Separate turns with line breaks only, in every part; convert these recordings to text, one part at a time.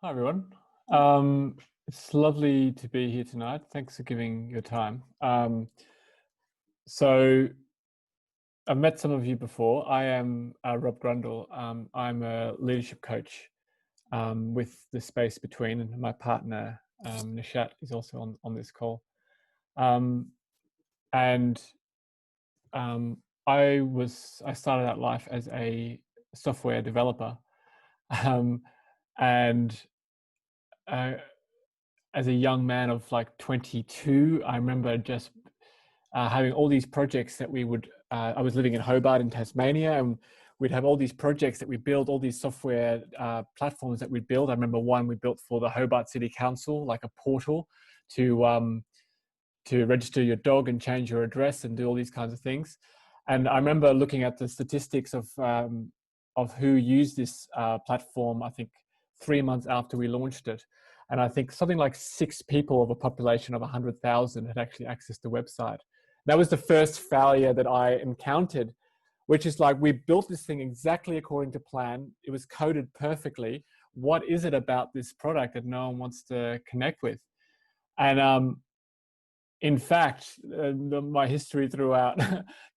Hi, everyone. It's lovely to be here tonight. Thanks for giving your time. So I've met some of you before. I am Rob Grundel. I'm a leadership coach with the space between, and my partner, Nishat, is also on this call. Um, and I started out life as a software developer. And as a young man of like 22, I remember just having all these projects that we would, I was living in Hobart in Tasmania, and we'd have all these projects that we build, all these software platforms that we'd build. I remember one we built for the Hobart City Council, like a portal to register your dog and change your address and do all these kinds of things. And I remember looking at the statistics of who used this platform, I think 3 months after we launched it. And I think something like 6 people of a population of 100,000 had actually accessed the website. That was the first failure that I encountered, which is like, we built this thing exactly according to plan. It was coded perfectly. What is it about this product that no one wants to connect with? And in fact, my history throughout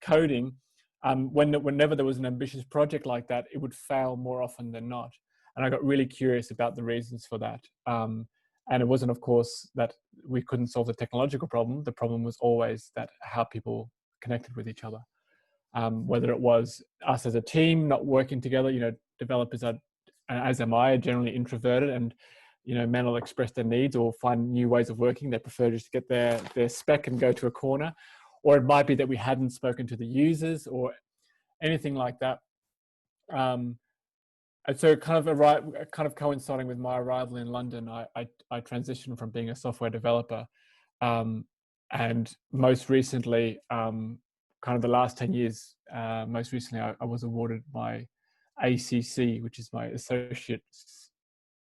coding, whenever there was an ambitious project like that, it would fail more often than not. And I got really curious about the reasons for that. And it wasn't, of course, that we couldn't solve the technological problem. The problem was always that how people connected with each other. Whether it was us as a team not working together, developers are, as am I, generally introverted, and men will express their needs or find new ways of working. They prefer just to get their spec and go to a corner. Or it might be that we hadn't spoken to the users or anything like that. And so kind of coinciding with my arrival in London, I transitioned from being a software developer. And most recently, kind of the last 10 years, most recently I was awarded my ACC, which is my associate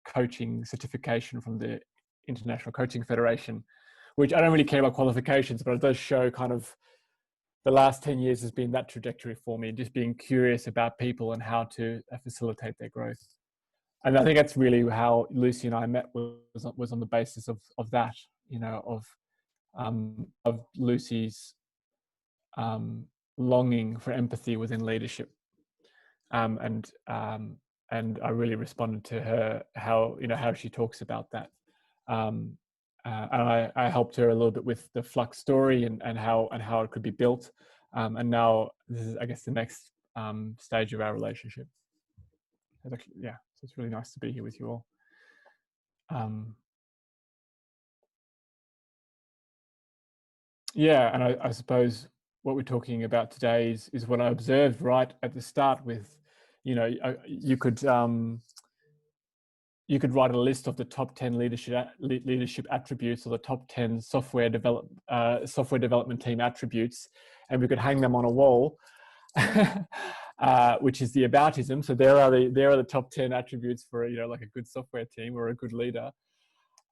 coaching certification from the International Coaching Federation, which I don't really care about qualifications, but it does show kind of the last 10 years has been that trajectory for me, just being curious about people and how to facilitate their growth. And I think that's really how Lucy and I met, was on the basis of that, of Lucy's longing for empathy within leadership. And I really responded to her, how she talks about that. And I helped her a little bit with the Flux story and how it could be built. And now this is, I guess, the next stage of our relationship. So it's really nice to be here with you all. And I suppose what we're talking about today is what I observed right at the start with, you could write a list of the top 10 leadership attributes, or the top 10 software development team attributes, and we could hang them on a wall, which is the Aboutism. So there are the top 10 attributes for like a good software team or a good leader.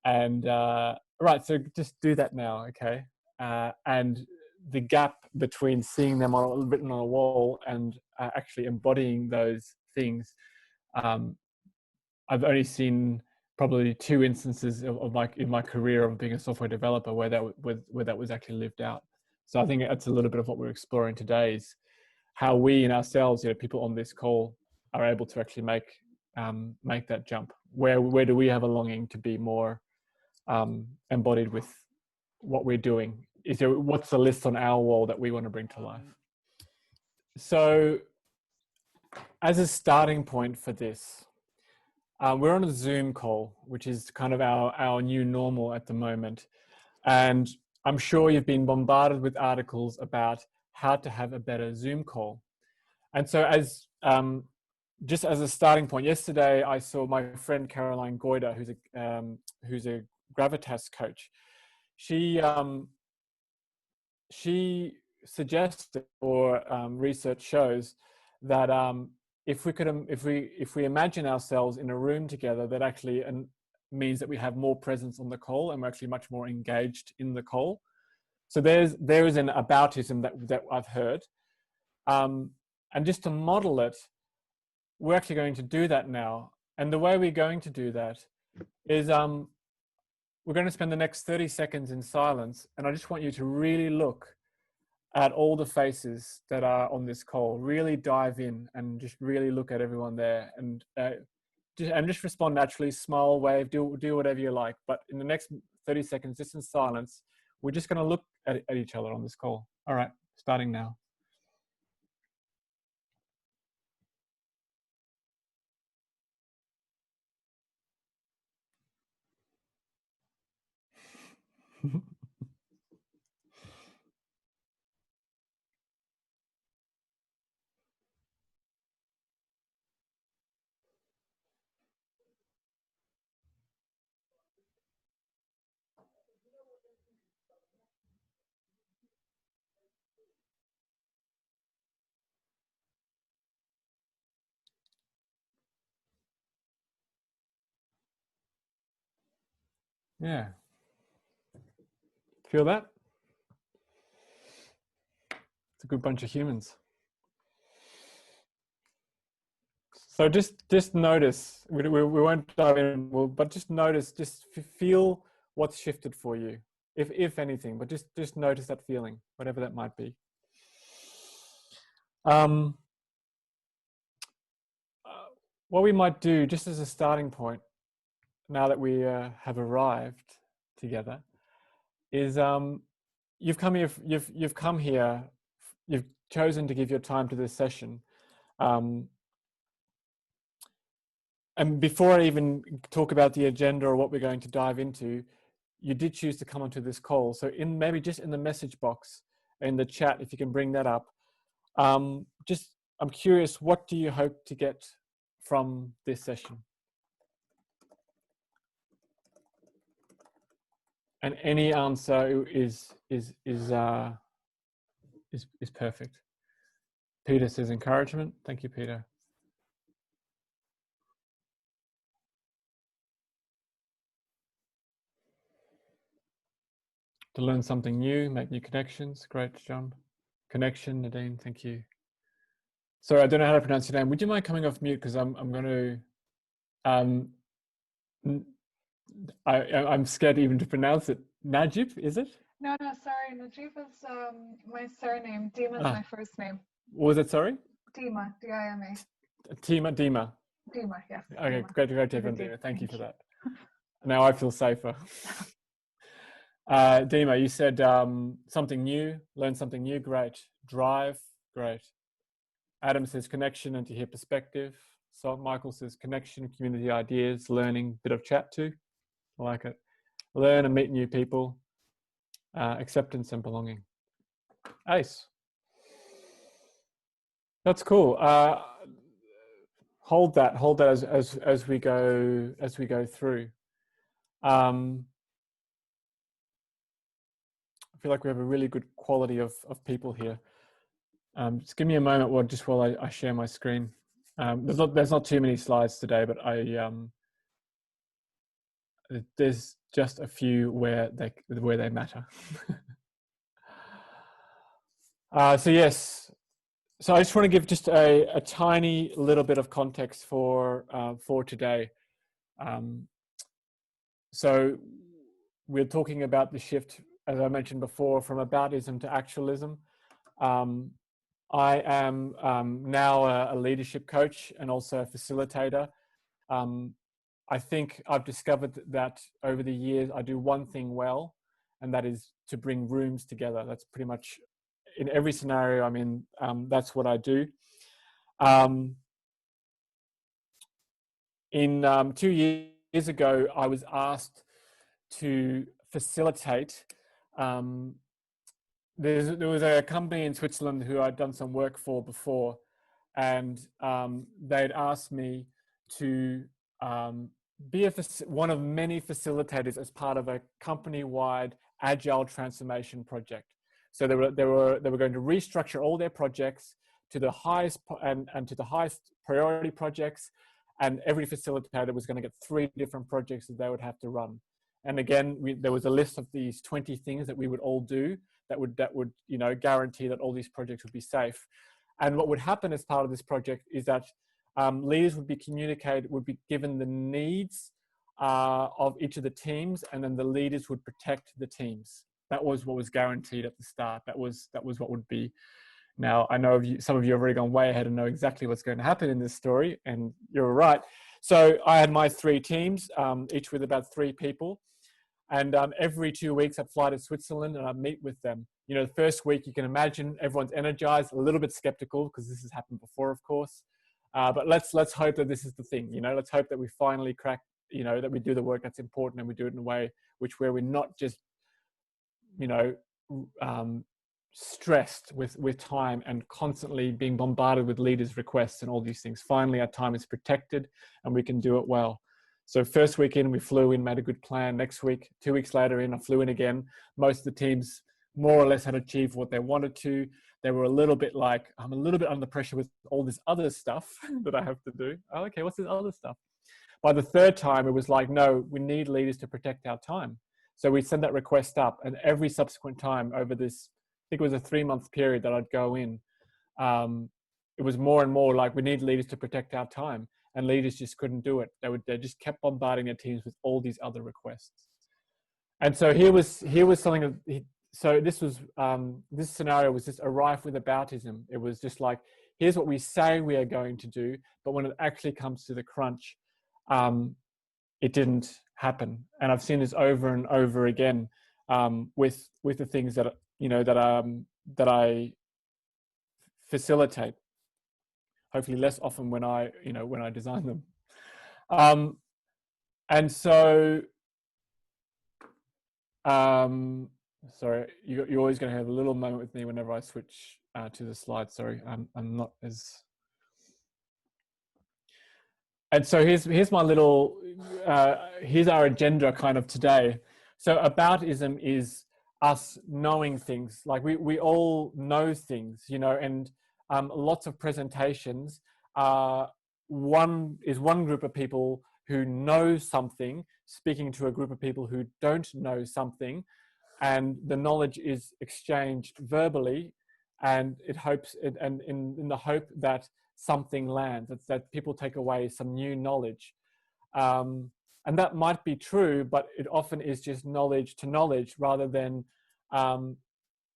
And right, so just do that now, okay? And the gap between seeing them written on a wall and actually embodying those things. I've only seen probably 2 instances in my career of being a software developer where that was actually lived out. So I think that's a little bit of what we're exploring today, is how we in ourselves, people on this call, are able to actually make that jump. Where do we have a longing to be more embodied with what we're doing? What's the list on our wall that we want to bring to life? So as a starting point for this, we're on a Zoom call, which is kind of our new normal at the moment. And I'm sure you've been bombarded with articles about how to have a better Zoom call. And so just as a starting point, yesterday I saw my friend Caroline Goyder, who's a gravitas coach. She suggested, or research shows, that if we imagine ourselves in a room together, that actually means that we have more presence on the call and we're actually much more engaged in the call. So there is an Aboutism that I've heard, and just to model it, we're actually going to do that now. And the way we're going to do that is we're going to spend the next 30 seconds in silence, and I just want you to really look at all the faces that are on this call. Really dive in and just really look at everyone there, and just respond naturally. Smile, wave, do whatever you like. But in the next 30 seconds, just in silence, we're just going to look at each other on this call. All right, starting now. Yeah. Feel that? It's a good bunch of humans. So just notice. We won't dive in, but just notice. Just feel what's shifted for you, if anything. But just notice that feeling, whatever that might be. What we might do, just as a starting point, now that we have arrived together, is you've come here. You've come here. You've chosen to give your time to this session. And before I even talk about the agenda or what we're going to dive into, you did choose to come onto this call. So maybe just in the message box, in the chat, if you can bring that up, I'm curious, what do you hope to get from this session? And any answer is perfect. Peter says encouragement. Thank you, Peter. To learn something new, make new connections. Great, John. Connection, Nadine. Thank you. Sorry, I don't know how to pronounce your name. Would you mind coming off mute, because I'm going to I'm scared even to pronounce it. Najib, is it?
No, sorry. Najib is my surname. Dima is my first name.
What was it, sorry?
Dima, D-I-M-A.
Dima.
Dima, yes.
Okay,
Dima.
great to have on Dima. Thank you for that. Now I feel safer. Dima, you said something new, learn something new. Great. Drive. Great. Adam says connection and to hear perspective. So Michael says connection, community ideas, learning, bit of chat too. I like it. Learn and meet new people. Acceptance and belonging. Ace. That's cool. Hold that as we go through. I feel like we have a really good quality of people here. Just give me a moment while I share my screen. There's not too many slides today, but there's just a few where they matter. So yes, so I just want to give just a tiny little bit of context for today. So we're talking about the shift, as I mentioned before, from Aboutism to Actualism. I am now a leadership coach and also a facilitator. I think I've discovered that over the years I do one thing well, and that is to bring rooms together. That's pretty much in every scenario I'm in. That's what I do. In 2 years ago, I was asked to facilitate. There was a company in Switzerland who I'd done some work for before, and they'd asked me to be one of many facilitators as part of a company-wide agile transformation project. So they were going to restructure all their projects to the highest and to the highest priority projects, and every facilitator was going to get 3 different projects that they would have to run. And again, there was a list of these 20 things that we would all do that would guarantee that all these projects would be safe. And what would happen as part of this project is that leaders would be given the needs of each of the teams, and then the leaders would protect the teams. That was what was guaranteed at the start. That was what would be. Now, I know some of you have already gone way ahead and know exactly what's going to happen in this story, and you're right. So I had my 3 teams, each with about 3 people. And every 2 weeks I'd fly to Switzerland and I'd meet with them. You know, the first week, you can imagine everyone's energized, a little bit skeptical because this has happened before, of course. But let's hope that this is the thing, you know, let's hope that we finally crack, you know, that we do the work that's important and we do it in a way where we're not just, you know, stressed with time and constantly being bombarded with leaders' requests and all these things. Finally, our time is protected and we can do it well. So first week in, we flew in, made a good plan. Next week, 2 weeks later in, I flew in again. Most of the teams more or less had achieved what they wanted to. They were a little bit like, I'm a little bit under pressure with all this other stuff that I have to do. Oh, okay, what's this other stuff? By the 3rd time, it was like, no, we need leaders to protect our time. So we sent that request up, and every subsequent time over this, I think it was a 3-month period that I'd go in, it was more and more like, we need leaders to protect our time, and leaders just couldn't do it. They just kept bombarding their teams with all these other requests. And so here was something. So this scenario was just rife with Aboutism. It was just like, here's what we say we are going to do, but when it actually comes to the crunch, it didn't happen. And I've seen this over and over again with the things that, you know, that I facilitate. Hopefully less often when I design them. And so, sorry, you're always going to have a little moment with me whenever I switch to the slide. Sorry, I'm not as. And so here's my little, here's our agenda kind of today. So Aboutism is us knowing things. Like we all know things, you know, and lots of presentations one group of people who know something speaking to a group of people who don't know something, and the knowledge is exchanged verbally, and in the hope that something lands, that people take away some new knowledge. And that might be true, but it often is just knowledge to knowledge rather than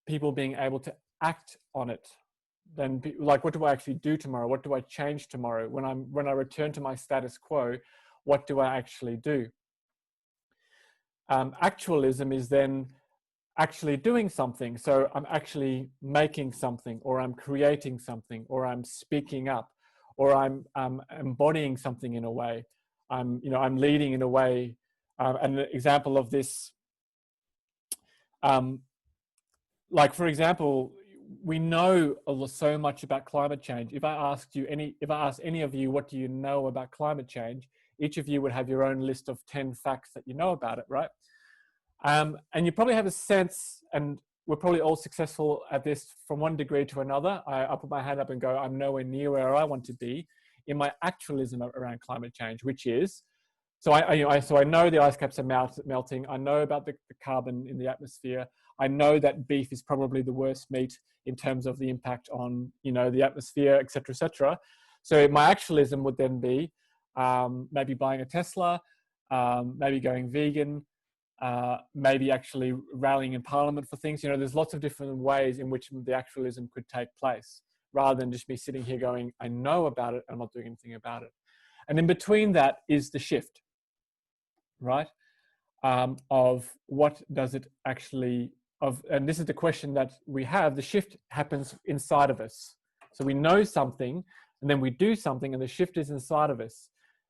people being able to act on it. Then, like, what do I actually do tomorrow? What do I change tomorrow? When I return to my status quo, what do I actually do? Actualism is then actually doing something. So I'm actually making something, or I'm creating something, or I'm speaking up, or I'm embodying something in a way. I'm leading in a way. And an example of this, like, for example, we know so much about climate change. If I ask any of you, what do you know about climate change? Each of you would have your own list of 10 facts that you know about it, right? And you probably have a sense, and we're probably all successful at this from one degree to another. I put my hand up and go, I'm nowhere near where I want to be in my actualism around climate change, which is, so I know the ice caps are melting. I know about the carbon in the atmosphere. I know that beef is probably the worst meat in terms of the impact on, the atmosphere, et cetera, et cetera. So my actualism would then be maybe buying a Tesla, maybe going vegan, maybe actually rallying in Parliament for things. There's lots of different ways in which the actualism could take place, rather than just me sitting here going, I know about it, I'm not doing anything about it. And in between that is the shift, right? Of what does it actually, and this is the question that we have, the shift happens inside of us. So we know something, and then we do something, and the shift is inside of us.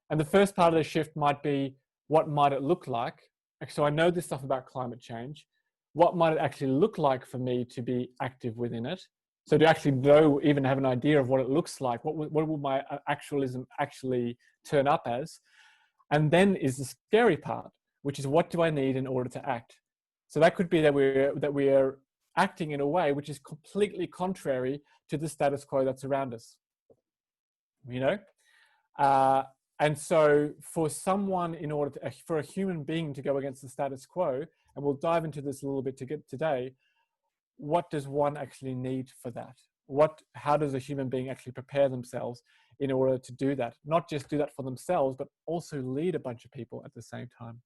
And the first part of the shift might be, what might it look like? So I know this stuff about climate change. What might it actually look like for me to be active within it? So to actually know, even have an idea of what it looks like, what will my actualism actually turn up as? And then is the scary part, which is, what do I need in order to act? So that could be that we're acting in a way which is completely contrary to the status quo that's around us. And so for someone, for a human being to go against the status quo, and we'll dive into this a little bit today, what does one actually need for that? How does a human being actually prepare themselves in order to do that. Not just do that for themselves, but also lead a bunch of people at the same time.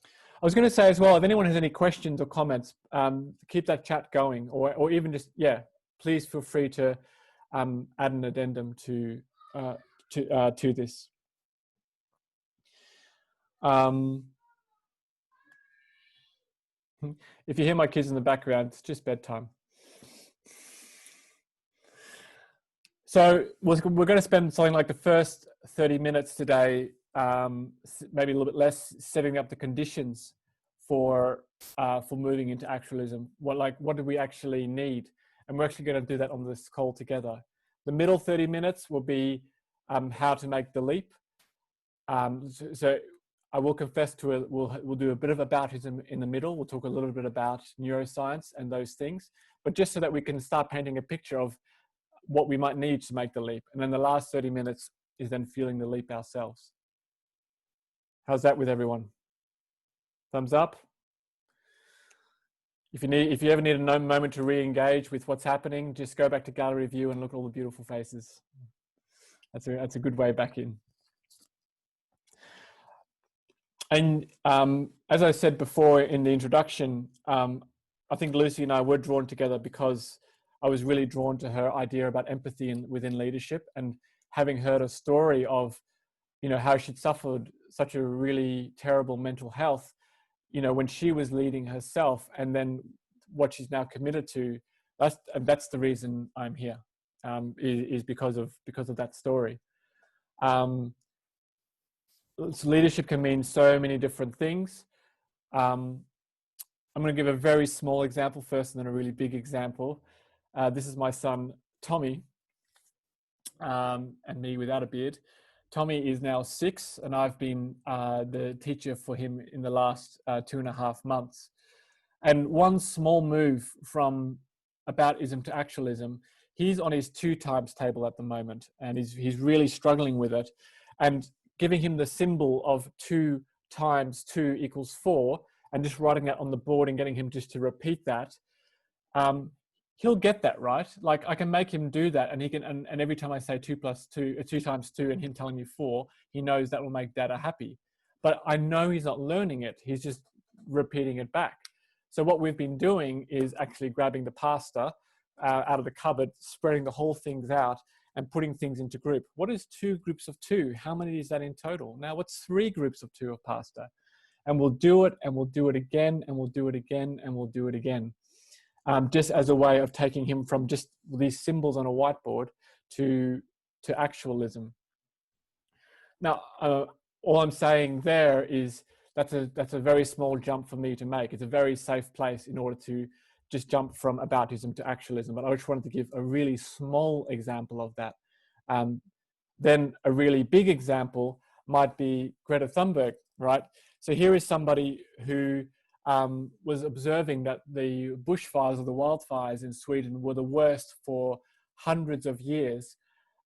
I was going to say as well, if anyone has any questions or comments, keep that chat going, or even just, yeah, please feel free to add an addendum to this. If you hear my kids in the background, it's just bedtime. So we're going to spend something like the first 30 minutes today, maybe a little bit less, setting up the conditions for moving into actualism. What do we actually need? And we're actually going to do that on this call together. The middle 30 minutes will be how to make the leap. So I will confess to it, we'll do a bit of aboutism in the middle. We'll talk a little bit about neuroscience and those things, but just so that we can start painting a picture of what we might need to make the leap. And then the last 30 minutes is then feeling the leap ourselves. How's that with everyone? Thumbs up? If you ever need a moment to re-engage with what's happening, just go back to gallery view and look at all the beautiful faces. That's a good way back in. And as I said before in the introduction, I think Lucy and I were drawn together because I was really drawn to her idea about empathy within leadership, and having heard a story of, how she'd suffered such a really terrible mental health, when she was leading herself, and then what she's now committed to. That's the reason I'm here, is because of that story. So leadership can mean so many different things. I'm going to give a very small example first, and then a really big example. This is my son, Tommy, and me without a beard. Tommy is now 6, and I've been the teacher for him in the last 2.5 months. And one small move from Aboutism to Actualism, he's on his 2 times table at the moment, and he's really struggling with it. And giving him the symbol of 2 times 2 equals 4, and just writing that on the board and getting him just to repeat that, he'll get that, right? Like, I can make him do that, and he can, and every time I say 2 plus 2, 2 times 2, and him telling me 4, he knows that will make Dada happy. But I know he's not learning it. He's just repeating it back. So what we've been doing is actually grabbing the pasta out of the cupboard, spreading the whole things out, and putting things into group. What is 2 groups of 2? How many is that in total? Now, what's 3 groups of 2 of pasta? And we'll do it, and we'll do it again, and we'll do it again, and we'll do it again. Just as a way of taking him from just these symbols on a whiteboard to actualism. Now, all I'm saying there is that's a very small jump for me to make. It's a very safe place in order to just jump from aboutism to actualism. But I just wanted to give a really small example of that. Then a really big example might be Greta Sundberg, right? So here is somebody who was observing that the bushfires or the wildfires in Sweden were the worst for hundreds of years.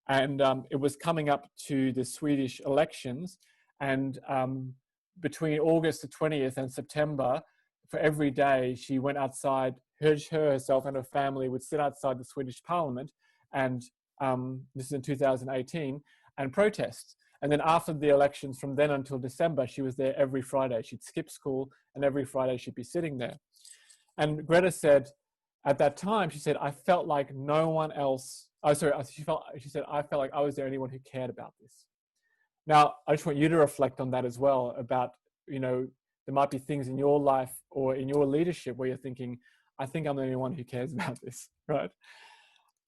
And it was coming up to the Swedish elections. And between August the 20th and September, for every day, she went outside, herself and her family would sit outside the Swedish parliament, and this is in 2018, and protest. And then after the elections, from then until December, she was there every Friday. She'd skip school, and every Friday she'd be sitting there. And Greta said, at that time, she said, I felt like no one else, she said, I felt like I was the only one who cared about this. Now, I just want you to reflect on that as well, about, there might be things in your life or in your leadership where you're thinking, I think I'm the only one who cares about this, right?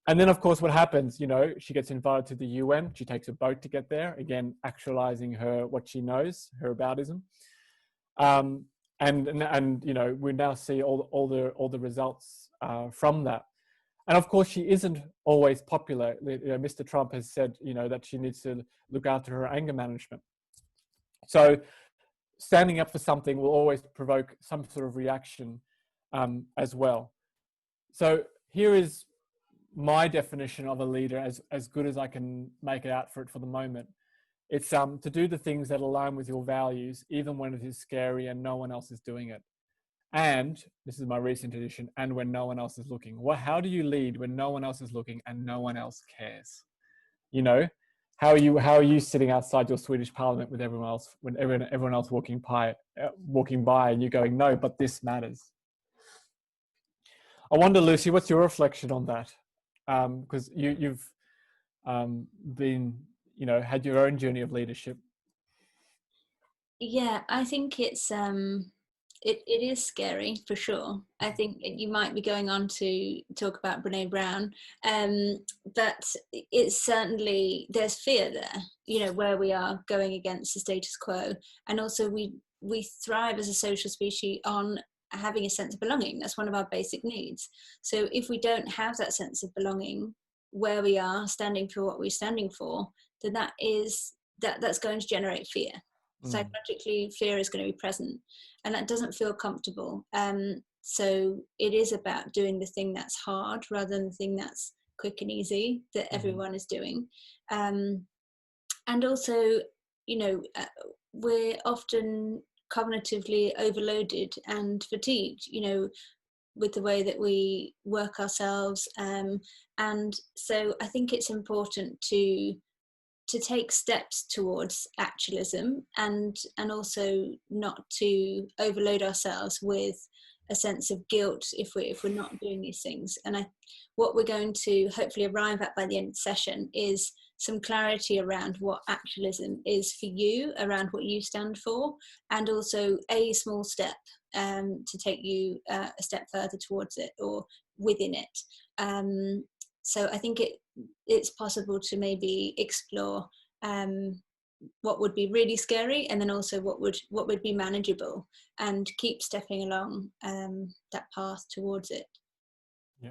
And then, of course, what happens, she gets invited to the UN. She takes a boat to get there, again, actualizing what she knows, her aboutism. And we now see all the results from that. And of course, she isn't always popular. Mr. Trump has said, that she needs to look after her anger management. So standing up for something will always provoke some sort of reaction as well. So here is my definition of a leader as good as I can make it out for the moment. It's to do the things that align with your values, even when it is scary and no one else is doing it. And this is my recent edition, and when no one else is looking. How do you lead when no one else is looking and no one else cares? you know, how are you sitting outside your Swedish parliament with everyone else when everyone else walking by and you're going, no, but this matters. I wonder, Lucy, what's your reflection on that? Because you've been, you know, had your own journey of leadership.
Yeah, I think it's it is scary for sure. I think you might be going on to talk about Bren Brown, but it's certainly, there's fear there, you know, where we are going against the status quo, and also we thrive as a social species on having a sense of belonging. That's one of our basic needs. So if we don't have that sense of belonging, where we are standing for what we're standing for, then that's going to generate fear. Psychologically, fear is going to be present, and that doesn't feel comfortable. So it is about doing the thing that's hard rather than the thing that's quick and easy that everyone is doing. And also, you know, we're often cognitively overloaded and fatigued, you know, with the way that we work ourselves. And so I think it's important to take steps towards actualism, and also not to overload ourselves with a sense of guilt if we're not doing these things. And what we're going to hopefully arrive at by the end of the session is some clarity around what actualism is for you, around what you stand for, and also a small step to take you a step further towards it or within it. So I think it's possible to maybe explore what would be really scary, and then also what would be manageable, and keep stepping along that path towards it.
Yeah.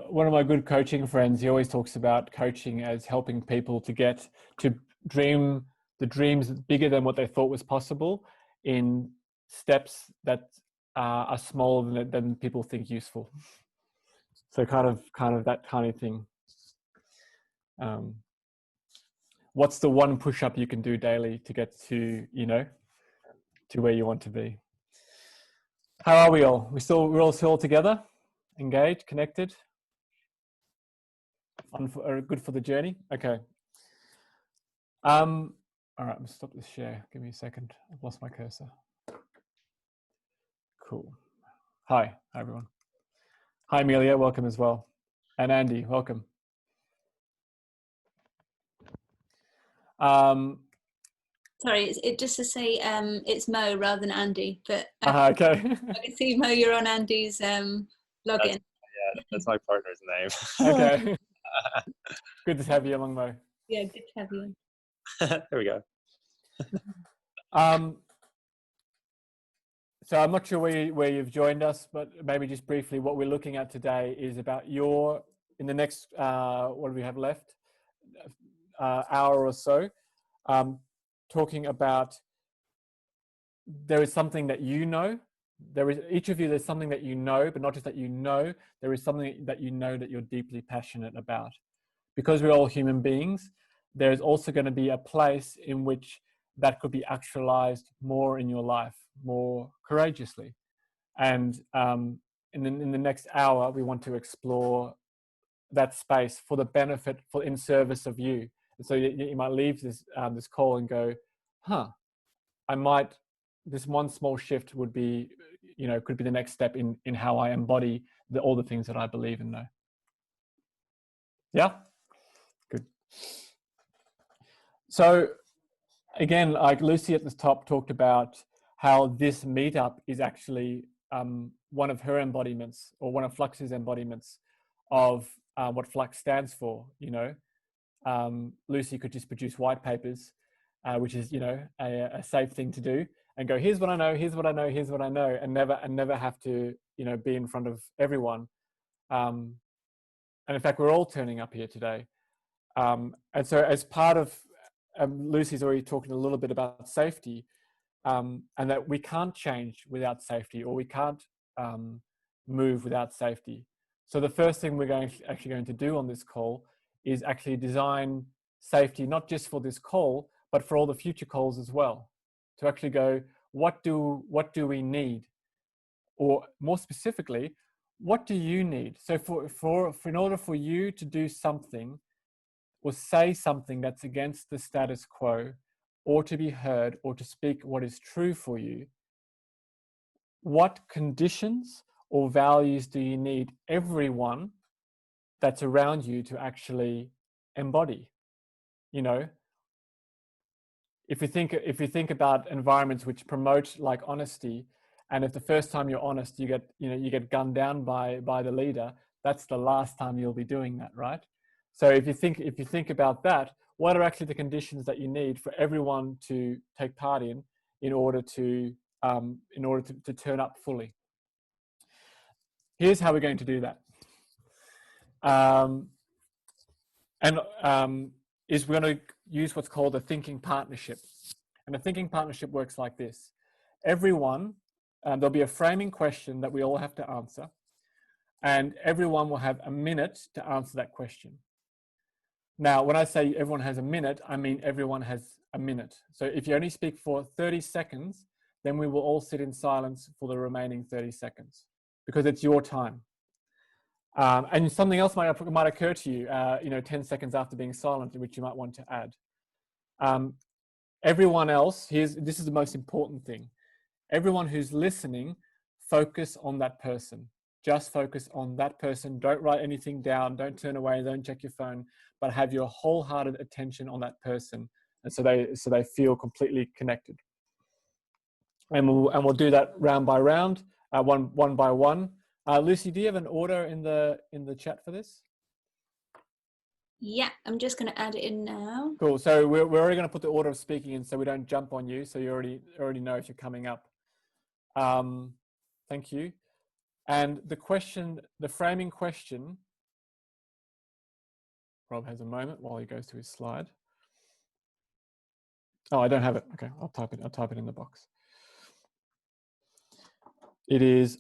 One of my good coaching friends, he always talks about coaching as helping people to get to dream the dreams bigger than what they thought was possible in steps that are smaller than people think useful. So kind of that kind of thing. What's the one push-up you can do daily to get to, you know, to where you want to be? How are we all? We're all still together, engaged, connected, good for the journey. Okay. All right, I'm gonna stop this share. Give me a second. I've lost my cursor. Cool. Hi everyone. Hi Amelia, welcome as well. And Andy, welcome.
Sorry, it just to say it's Mo rather than Andy, but
okay.
I can see Mo, you're on Andy's login.
That's my partner's name.
Okay. Good to have you along, Mo.
Yeah, good to have you.
There we go.
So I'm not sure where you've joined us, but maybe just briefly, what we're looking at today is about in the next, what do we have left? Hour or so, talking about there is something that you know. There is, each of you, there's something that you know, but not just that you know, there is something that you know that you're deeply passionate about. Because we're all human beings, there's also going to be a place in which that could be actualized more in your life, more courageously. And in the next hour, we want to explore that space for the benefit, in service of you. And so you might leave this call and go, this one small shift would be, you know, could be the next step in how I embody all the things that I believe and know. Yeah? Good. So again, like Lucy at the top talked about how this meetup is actually one of her embodiments, or one of Flux's embodiments of what Flux stands for. You know, Lucy could just produce white papers, which is, you know, a safe thing to do, and go, here's what I know, here's what I know, here's what I know, and never have to, you know, be in front of everyone. And in fact, we're all turning up here today. And so as part of, Lucy's already talking a little bit about safety, and that we can't change without safety, or we can't move without safety. So the first thing we're actually going to do on this call is actually design safety, not just for this call, but for all the future calls as well. To actually go, what do we need? Or more specifically, what do you need? So for in order for you to do something or say something that's against the status quo, or to be heard, or to speak what is true for you, what conditions or values do you need everyone that's around you to actually embody? You know, if you think about environments which promote like honesty, and if the first time you're honest you get gunned down by the leader, that's the last time you'll be doing that, right? So if you think about that, what are actually the conditions that you need for everyone to take part in order to turn up fully? Here's how we're going to do that. Is we're going to use what's called a thinking partnership. And a thinking partnership works like this. Everyone, there'll be a framing question that we all have to answer, and everyone will have a minute to answer that question. Now, when I say everyone has a minute, I mean everyone has a minute. So if you only speak for 30 seconds, then we will all sit in silence for the remaining 30 seconds, because it's your time. And something else might occur to you, 10 seconds after being silent, which you might want to add. Everyone else, this is the most important thing. Everyone who's listening, focus on that person. Just focus on that person. Don't write anything down. Don't turn away. Don't check your phone. But have your wholehearted attention on that person, and so they feel completely connected. And we'll do that round by round, one by one. Lucy, do you have an order in the chat for this?
Yeah, I'm just going to add it in now.
Cool. So we're already going to put the order of speaking in, so we don't jump on you. So you already know if you're coming up. Thank you. And the framing question. Rob has a moment while he goes to his slide. Oh, I don't have it. Okay, I'll type it in the box. It is,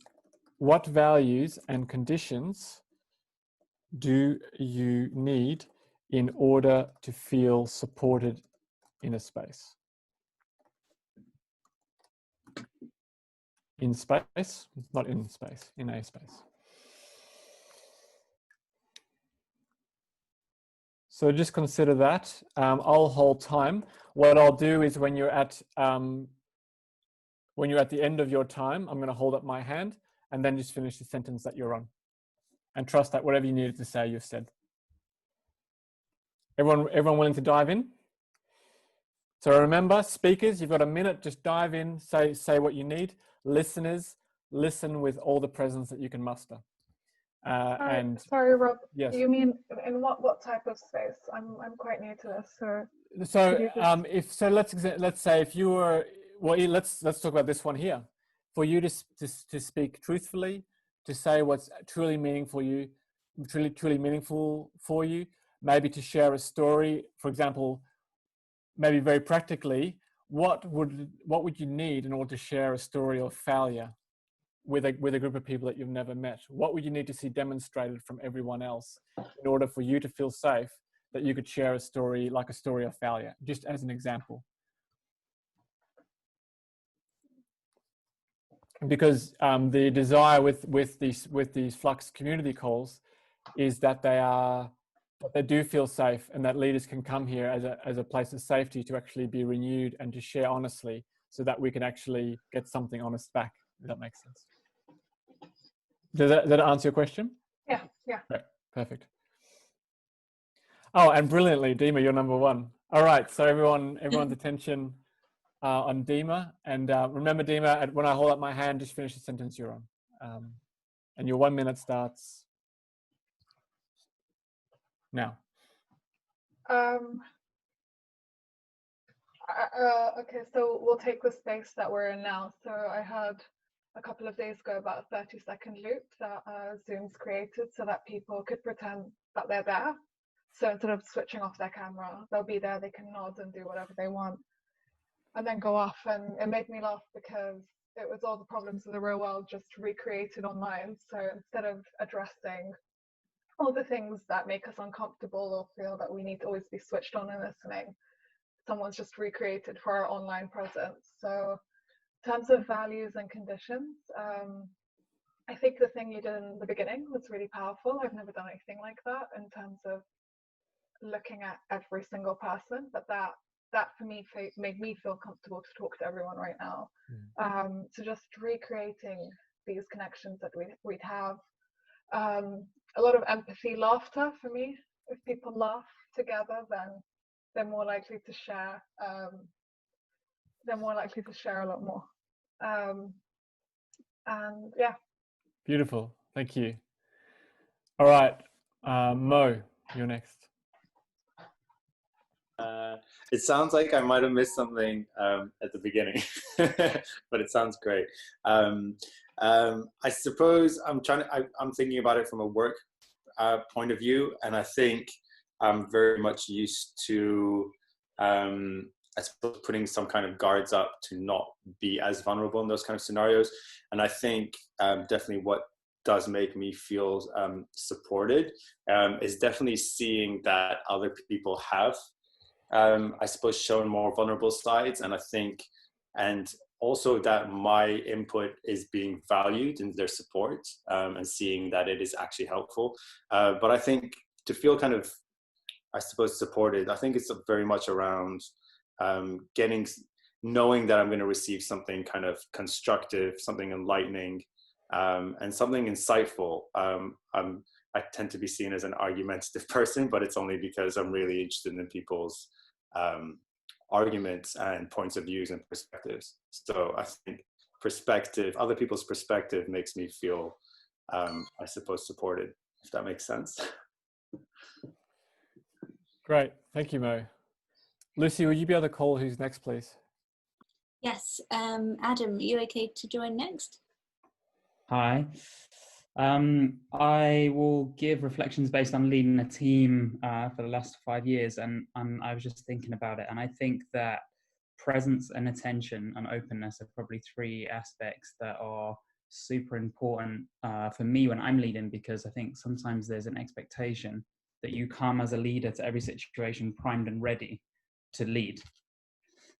what values and conditions do you need in order to feel supported in a space? In space, not in space, in a space. So just consider that. I'll hold time. What I'll do is when you're at the end of your time, I'm going to hold up my hand and then just finish the sentence that you're on. And trust that whatever you needed to say, you've said. Everyone willing to dive in? So remember, speakers, you've got a minute, just dive in, say what you need. Listeners, listen with all the presence that you can muster.
Sorry, Rob.
Yes.
You mean in what type of space? I'm quite new to this.
So let's say if you were, well, let's talk about this one here. For you to speak truthfully, to say what's truly meaningful for you, maybe to share a story. For example, maybe very practically, what would you need in order to share a story of failure with a group of people that you've never met? What would you need to see demonstrated from everyone else in order for you to feel safe that you could share a story, like a story of failure, just as an example? Because the desire with these Flux community calls is that they do feel safe, and that leaders can come here as a place of safety to actually be renewed and to share honestly, so that we can actually get something honest back. If that makes sense. Does that answer your question?
Yeah.
Right, perfect. Oh, and brilliantly, Dima, you're number one. All right, so everyone's attention on Dima, and remember, Dima, when I hold up my hand, just finish the sentence you're on, and your 1 minute starts now.
Okay, so we'll take the space that we're in now. So I had a couple of days ago about a 30-second loop that Zoom's created so that people could pretend that they're there. So instead of switching off their camera, they'll be there, they can nod and do whatever they want, and then go off. And it made me laugh because it was all the problems of the real world just recreated online. So instead of addressing all the things that make us uncomfortable or feel that we need to always be switched on and listening, someone's just recreated for our online presence. So in terms of values and conditions, I think the thing you did in the beginning was really powerful. I've never done anything like that in terms of looking at every single person, but that for me made me feel comfortable to talk to everyone right now. So just recreating these connections that we'd have. A lot of empathy, laughter for me. If people laugh together, then they're more likely to share. They're more likely to share a lot more. And yeah.
Beautiful. Thank you. All right, Mo, you're next.
It sounds like I might have missed something at the beginning, but it sounds great. I suppose I'm thinking about it from a work point of view, and I think I'm very much used to, I suppose, putting some kind of guards up to not be as vulnerable in those kind of scenarios. And I think definitely what does make me feel supported is definitely seeing that other people have, I suppose, shown more vulnerable sides. And I think, and also that my input is being valued in their support, and seeing that it is actually helpful. But I think to feel kind of, I suppose, supported, I think it's very much around knowing that I'm going to receive something kind of constructive, something enlightening, and something insightful. I tend to be seen as an argumentative person, but it's only because I'm really interested in people's arguments and points of views and perspectives. So I think other people's perspective makes me feel, I suppose, supported, if that makes sense.
Great, thank you, Mo. Lucy, will you be able to call who's next, please?
Yes, Adam, are you okay to join next?
Hi. I will give reflections based on leading a team for the last 5 years, and I was just thinking about it, and I think that presence and attention and openness are probably 3 aspects that are super important for me when I'm leading, because I think sometimes there's an expectation that you come as a leader to every situation primed and ready to lead,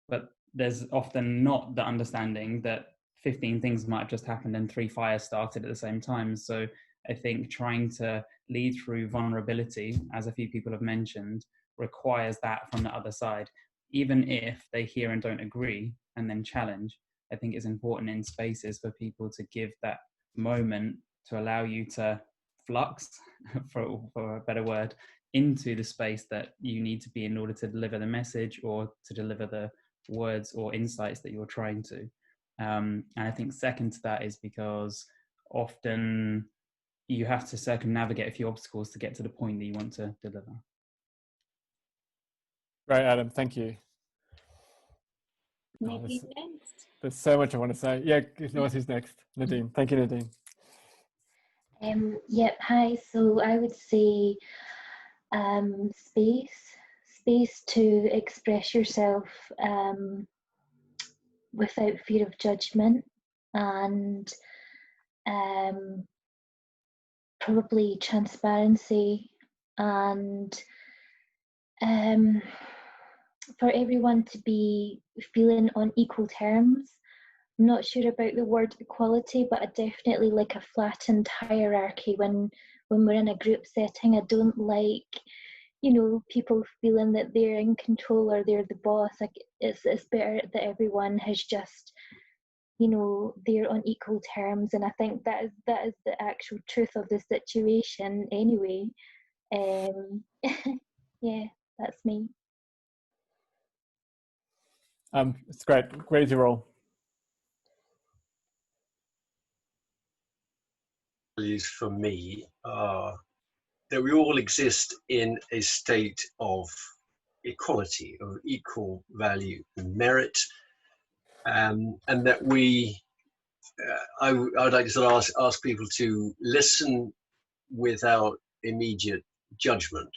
but there's often not the understanding that 15 things might have just happened and 3 fires started at the same time. So I think trying to lead through vulnerability, as a few people have mentioned, requires that from the other side. Even if they hear and don't agree and then challenge, I think it's important in spaces for people to give that moment to allow you to flux, for a better word, into the space that you need to be in order to deliver the message or to deliver the words or insights that you're trying to. And I think second to that is because often you have to circumnavigate a few obstacles to get to the point that you want to deliver.
Great, Adam, thank you.
Maybe next.
There's so much I want to say. Yeah, who's next? Nadine. Thank you, Nadine.
Yep, hi. So I would say space to express yourself without fear of judgment, and probably transparency, and for everyone to be feeling on equal terms. I'm not sure about the word equality, but I definitely like a flattened hierarchy when we're in a group setting. I don't like, people feeling that they're in control or they're the boss. Like it's better that everyone has just, they're on equal terms, and I think that is the actual truth of the situation anyway. Yeah, that's me.
It's great. Great to roll.
Values for me are that we all exist in a state of equality, of equal value and merit, and that we, I would like to sort of ask people to listen without immediate judgment,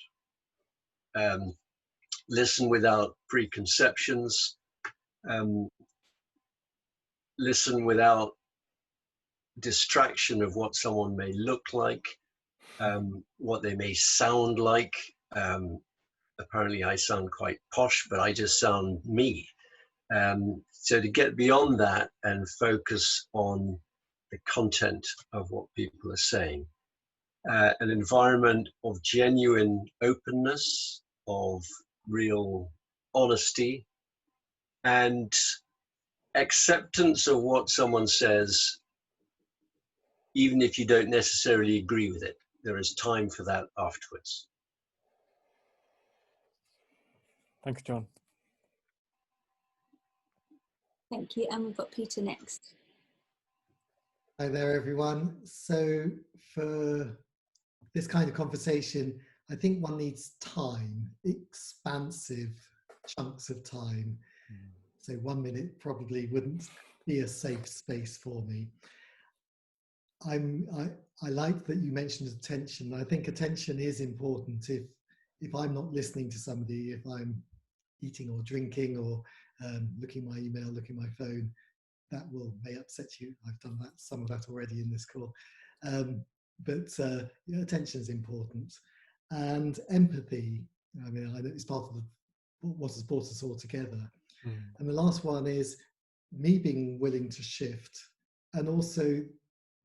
listen without preconceptions, listen without distraction of what someone may look like, what they may sound like. Apparently I sound quite posh, but I just sound me. So to get beyond that and focus on the content of what people are saying. An environment of genuine openness, of real honesty, and acceptance of what someone says, even if you don't necessarily agree with it. There is time for that afterwards.
Thanks, John.
Thank you. And we've got Peter next.
Hi there, everyone. So for this kind of conversation, I think one needs time, expansive chunks of time. So 1 minute probably wouldn't be a safe space for me. I like that you mentioned attention. I think attention is important. If I'm not listening to somebody, if I'm eating or drinking or looking at my email, looking at my phone, that may upset you. I've done that, some of that already in this call. But attention is important. And empathy, I mean, I know it's part of what has brought us all together. And the last one is me being willing to shift, and also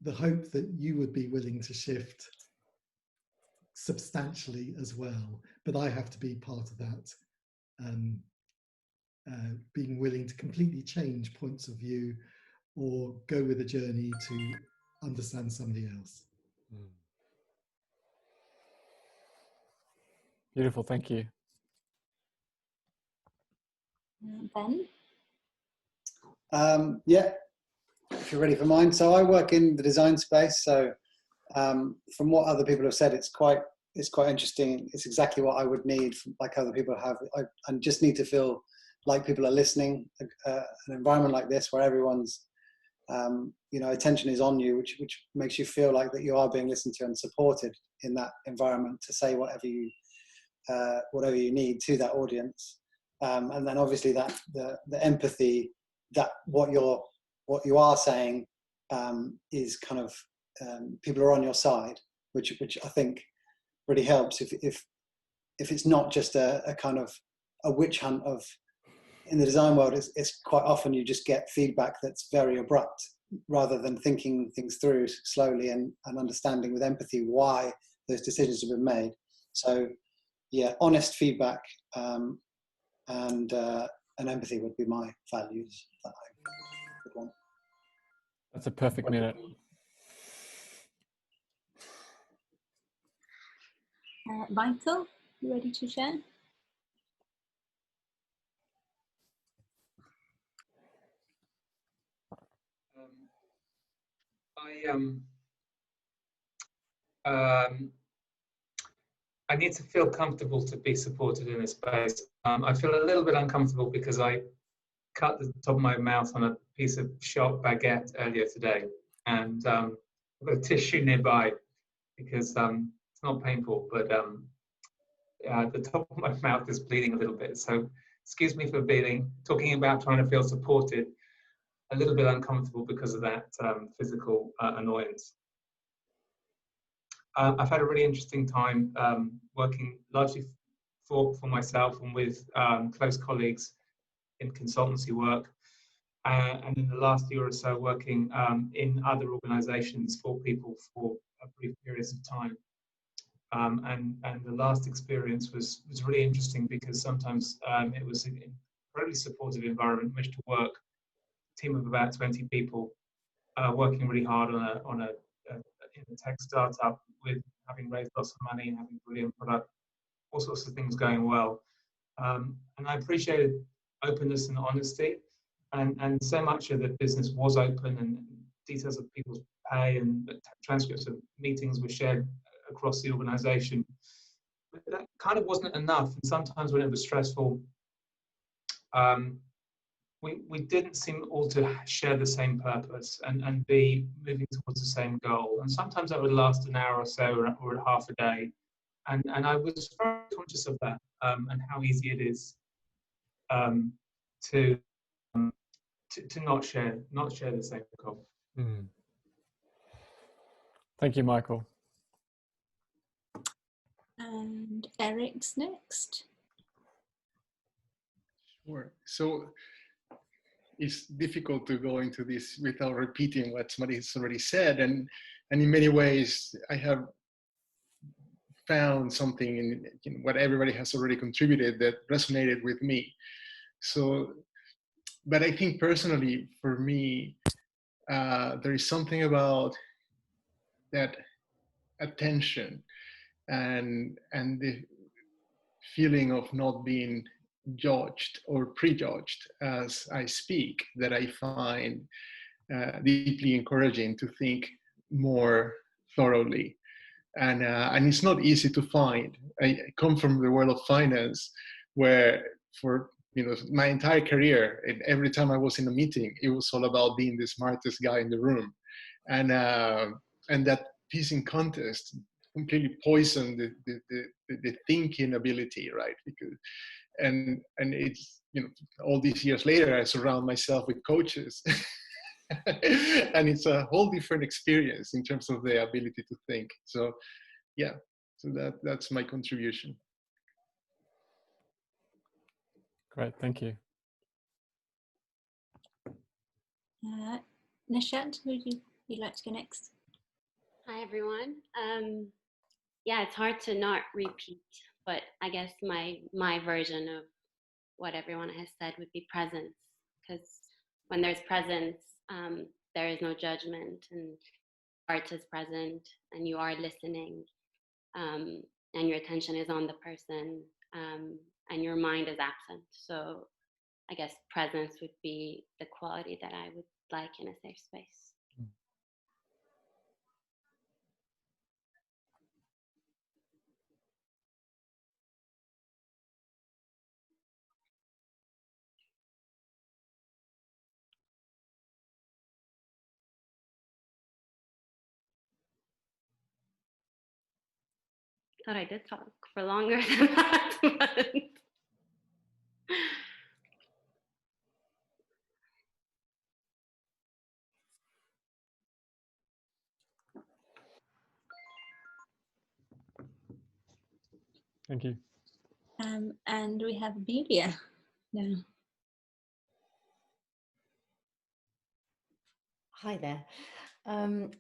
the hope that you would be willing to shift substantially as well. But I have to be part of that, being willing to completely change points of view or go with a journey to understand somebody else.
Beautiful, thank you.
Ben?
Yeah, if you're ready for mine. So I work in the design space. So from what other people have said, it's quite interesting. It's exactly what I would need, like other people have. I just need to feel like people are listening. An environment like this, where everyone's, attention is on you, which makes you feel like that you are being listened to and supported in that environment to say whatever you need to that audience. And then obviously that the empathy, that what you are saying is kind of people are on your side, which I think really helps. If it's not just a kind of a witch hunt of, in the design world, it's quite often you just get feedback that's very abrupt, rather than thinking things through slowly and understanding with empathy why those decisions have been made. So yeah, honest feedback and empathy would be my values that I would want.
That's a perfect minute.
Michael, you ready to share?
I need to feel comfortable to be supported in this space. I feel a little bit uncomfortable because I cut the top of my mouth on a piece of sharp baguette earlier today, and I've got a tissue nearby because it's not painful, but the top of my mouth is bleeding a little bit. So excuse me for talking about trying to feel supported, a little bit uncomfortable because of that physical annoyance. I've had a really interesting time working largely for myself and with close colleagues in consultancy work, and in the last year or so working in other organisations for people for brief periods of time. And the last experience was really interesting because sometimes it was an incredibly supportive environment in which to work. A team of about 20 people working really hard in a tech startup, with having raised lots of money and having brilliant product, all sorts of things going well. And I appreciated openness and honesty, and so much of the business was open, and details of people's pay and transcripts of meetings were shared across the organization. But that kind of wasn't enough, and sometimes when it was stressful, we didn't seem all to share the same purpose and be moving towards the same goal. And sometimes that would last an hour or so, or half a day. And I was very conscious of that, and how easy it is to not share the same goal.
Thank you, Michael.
And Eric's next.
Sure. So it's difficult to go into this without repeating what somebody has already said. And in many ways, I have found something in what everybody has already contributed that resonated with me. So, but I think personally, for me, there is something about that attention and the feeling of not being judged or prejudged as I speak that I find deeply encouraging to think more thoroughly. And it's not easy to find. I come from the world of finance, where for my entire career, and every time I was in a meeting, it was all about being the smartest guy in the room, and that pissing contest completely poisoned the thinking ability, right? Because and it's all these years later, I surround myself with coaches. And it's a whole different experience in terms of the ability to think. So yeah, so that's my contribution.
Great, thank you.
Nishat, would you like to go next?
Hi everyone. Yeah, it's hard to not repeat, but I guess my version of what everyone has said would be presence, because when there's presence, there is no judgment, and heart is present, and you are listening, and your attention is on the person, and your mind is absent. So I guess presence would be the quality that I would like in a safe space. Thought I did talk for longer than that. But
Thank you.
And we have Amelia now.
Hi there.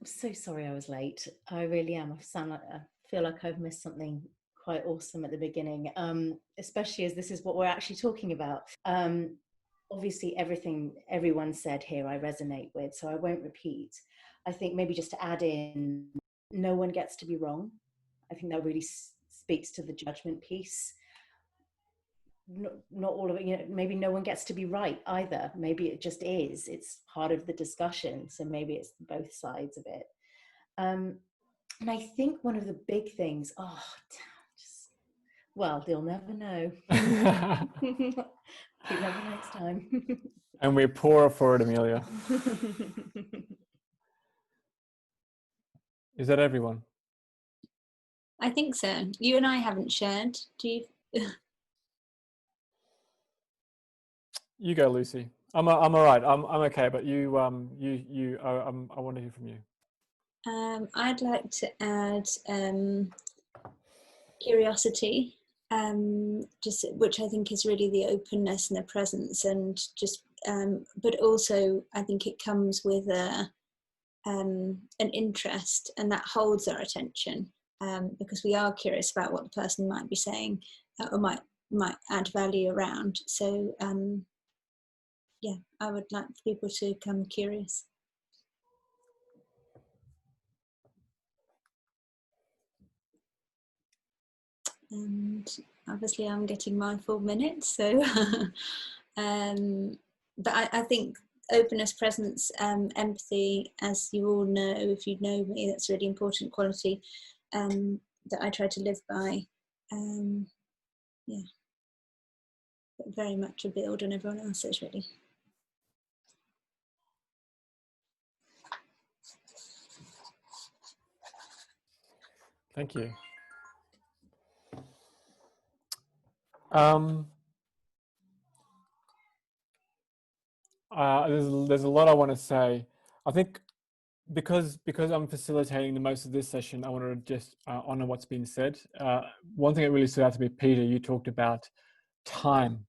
So sorry I was late. I really am. I feel like I've missed something quite awesome at the beginning, especially as this is what we're actually talking about. Obviously, everything everyone said here I resonate with, so I won't repeat. I think maybe just to add in, no one gets to be wrong. I think that really speaks to the judgment piece. Not all of it, maybe no one gets to be right either. Maybe it just is. It's part of the discussion. So maybe it's both sides of it. And I think one of the big things, well, they'll never know. Never next time.
And we're poorer for it, Amelia. Is that everyone?
I think so. You and I haven't shared. Do you?
You go, Lucy. I'm all right. I'm okay. But you I want to hear from you.
I'd like to add curiosity, just which I think is really the openness and the presence, and just but also I think it comes with an interest, and that holds our attention, because we are curious about what the person might be saying or might add value around. So yeah, I would like people to become curious. And obviously I'm getting my 4 minutes, so but I think openness, presence, empathy, as you all know, if you know me, that's a really important quality that I try to live by. Yeah, but very much a build on everyone else's, really.
Thank you. There's a lot I want to say. I think because I'm facilitating the most of this session, I want to just honor what's been said. One thing that really stood out to me, Peter, you talked about time,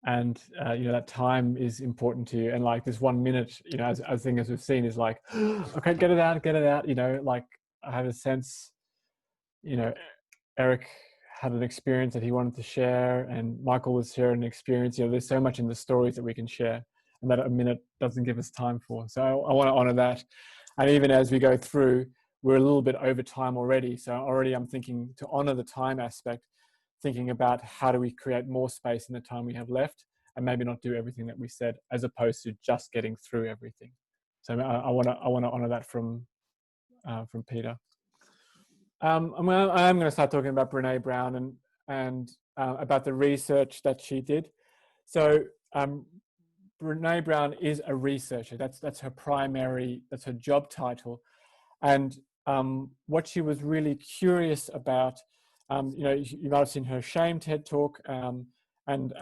and you know, that time is important to you. And like this 1 minute, you know, as we've seen, is like, okay, get it out, you know. Like I have a sense, you know, Eric had an experience that he wanted to share, and Michael was sharing an experience. You know, there's so much in the stories that we can share, and that a minute doesn't give us time for. So I want to honor that. And even as we go through, we're a little bit over time already. So already I'm thinking to honor the time aspect, thinking about how do we create more space in the time we have left, and maybe not do everything that we said, as opposed to just getting through everything. So I want to honor that from Peter. I'm going to start talking about Brene Brown and about the research that she did. So Brene Brown is a researcher. That's her that's her job title. And what she was really curious about, you know, you might have seen her Shame TED Talk, and